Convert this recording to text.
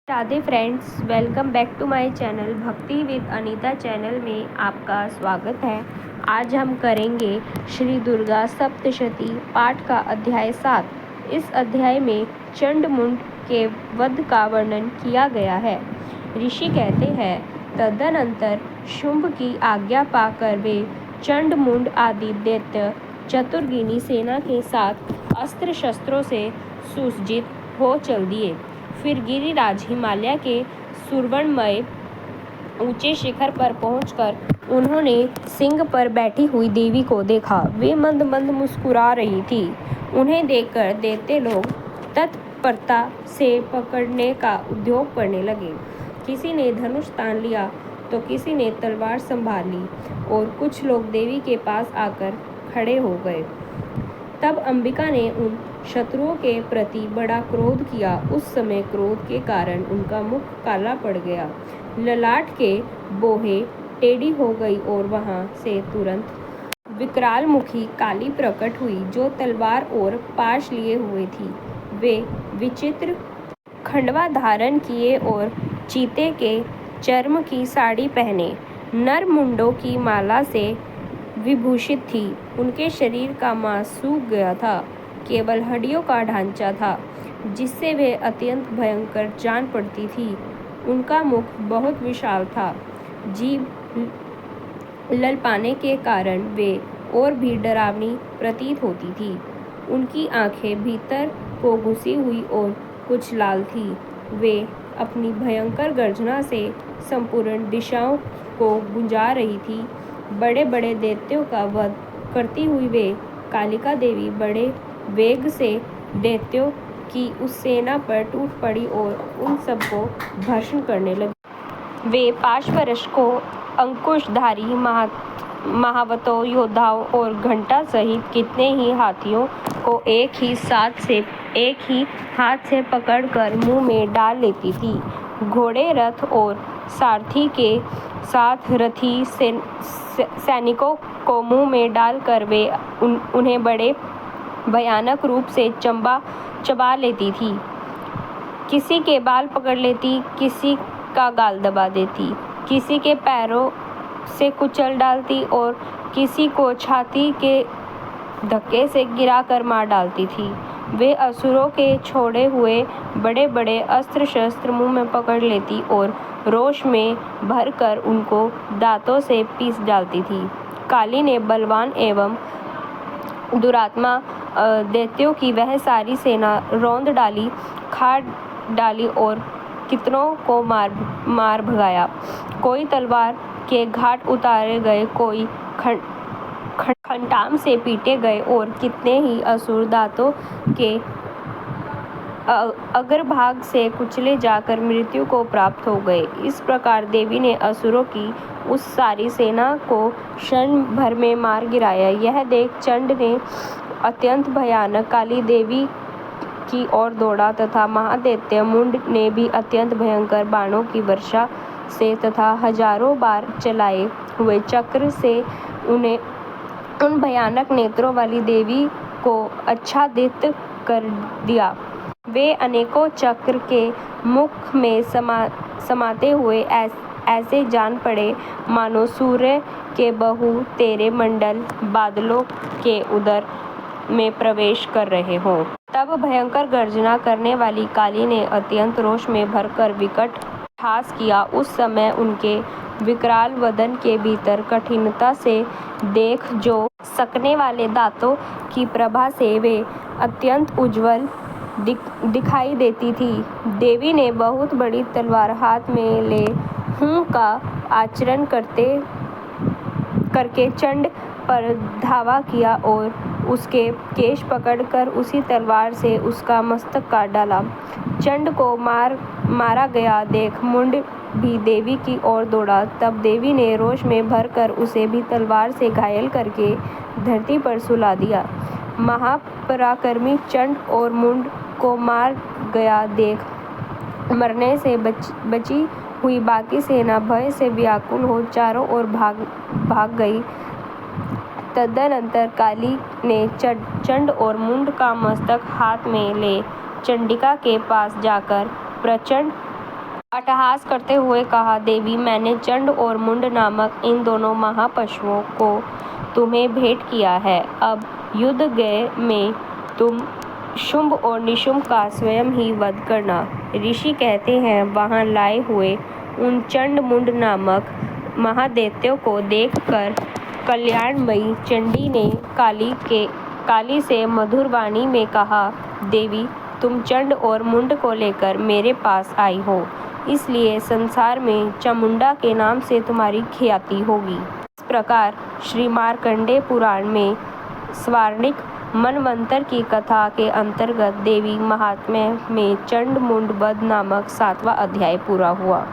Radhe friends, welcome back to my channel Bhakti with Anita channel में आपका स्वागत है। आज हम करेंगे श्री दुर्गा सप्तशती पाठ का अध्याय 7। इस अध्याय में चंडमुंड के वध का वर्णन किया गया है। ऋषि कहते हैं, तदनंतर शुंभ की आज्ञा पाकर वे चंडमुंड आदि दैत्य चतुर्गिनी सेना के साथ अस्त्र शस्त्रों से सुसज्जित हो चल दिए। फिर गिरिराज हिमालय के सुवर्णमय ऊंचे शिखर पर पहुंचकर उन्होंने सिंह पर बैठी हुई देवी को देखा। वे मंद मंद मुस्कुरा रही थी। उन्हें देखकर दैत्य लोग तत्परता से पकड़ने का उद्योग करने लगे। किसी ने धनुष तान लिया तो किसी ने तलवार संभाल ली और कुछ लोग देवी के पास आकर खड़े हो गए। तब अंबिका ने उन शत्रुओं के प्रति बड़ा क्रोध किया। उस समय क्रोध के कारण उनका मुख काला पड़ गया, ललाट के बोहे टेढ़ी हो गई और वहां से तुरंत विकराल मुखी काली प्रकट हुई, जो तलवार और पाश लिए हुए थी। वे विचित्र खंडवा धारण किए और चीते के चर्म की साड़ी पहने नर मुंडों की माला से विभूषित थी। उनके शरीर का मांस सूख गया था, केवल हड्डियों का ढांचा था, जिससे वे अत्यंत भयंकर जान पड़ती थी। उनका मुख बहुत विशाल था। जीभ ललपाने के कारण वे और भी डरावनी प्रतीत होती थी। उनकी आंखें भीतर को घुसी हुई और कुछ लाल थी। वे अपनी भयंकर गर्जना से संपूर्ण दिशाओं को गुंजा रही थी। बड़े बड़े दैत्यों का वध करती हुई वे कालिका देवी बड़े वेग से दैत्यों की उस सेना पर टूट पड़ी और उन सबको भस्म करने लगी। वे पाशपरशकों, अंकुशधारी महावतों, योद्धाओं और घंटा सहित कितने ही हाथियों को एक ही हाथ से पकड़कर मुंह में डाल लेती थी। घोड़े, रथ और सारथी के साथ रथी सैनिकों को मुंह में डालकर वे उन्हें बड़े भयानक रूप से चबा लेती थी। किसी के बाल पकड़ लेती, किसी का गाल दबा देती, किसी के पैरों से कुचल डालती और किसी को छाती के धक्के से गिराकर मार डालती थी। वे असुरों के छोड़े हुए बड़े बड़े अस्त्र शस्त्र मुंह में पकड़ लेती और रोष में भरकर उनको दांतों से पीस डालती थी। काली ने बलवान एवं दुरात्मा दैत्यों की वह सारी सेना रौंद डाली, खा डाली और कितनों को मार भगाया। कोई तलवार के घाट उतारे गए, कोई खंटाम से पीटे गए और कितने ही असुर दांतों के अग्रभाग से कुचले जाकर मृत्यु को प्राप्त हो गए। इस प्रकार देवी ने असुरों की उस सारी सेना को क्षण भर में मार गिराया। यह देख चंड ने अत्यंत भयानक काली देवी की ओर दौड़ा तथा महादैत्य मुंड ने भी अत्यंत भयंकर बाणों की वर्षा से तथा हजारों बार चलाए हुए चक्र से उन भयानक नेत्रों वाली देवी को आच्छादित कर दिया। वे अनेकों चक्र के मुख में समाते हुए ऐसे जान पड़े मानो सूर्य के बहु तेरे मंडल बादलों के उदर में प्रवेश कर रहे हों। तब भयंकर गर्जना करने वाली काली ने अत्यंत रोष में भरकर विकट हास किया। उस समय उनके विकराल वदन के भीतर कठिनता से देख जो सकने वाले दांतों की प्रभा से वे अत्यंत उज्ज्वल दिखाई देती थी। देवी ने बहुत बड़ी तलवार हाथ में ले हूं का आचरण करके चंड पर धावा किया और उसके केश पकड़कर उसी तलवार से उसका मस्तक काट डाला। चंड को मारा गया देख मुंड भी देवी की ओर दौड़ा। तब देवी ने रोष में भरकर उसे भी तलवार से घायल करके धरती पर सुला दिया। महापराक्रमी चंड और मुंड को मार गया देख मरने से बची हुई बाकी सेना भय से व्याकुल हो चारों ओर भाग गई। तदनंतर काली ने चंड और मुंड का मस्तक हाथ में ले चंडिका के पास जाकर प्रचंड अट्टहास करते हुए कहा, देवी, मैंने चंड और मुंड नामक इन दोनों महापशुओं को तुम्हें भेंट किया है। अब युद्ध गए में तुम शुंभ और निशुंभ का स्वयं ही वध करना। ऋषि कहते हैं, वहां लाए हुए उन चंड मुंड नामक महादैत्यों को देखकर कल्याणमयी चंडी ने काली से मधुर वाणी में कहा, देवी, तुम चंड और मुंड को लेकर मेरे पास आई हो, इसलिए संसार में चामुंडा के नाम से तुम्हारी ख्याति होगी। इस प्रकार श्री मार्कंडेय पुराण में स्वर्णिक मनवंतर की कथा के अंतर्गत देवी महात्म्य में चंड मुंड वध नामक 7वां अध्याय पूरा हुआ।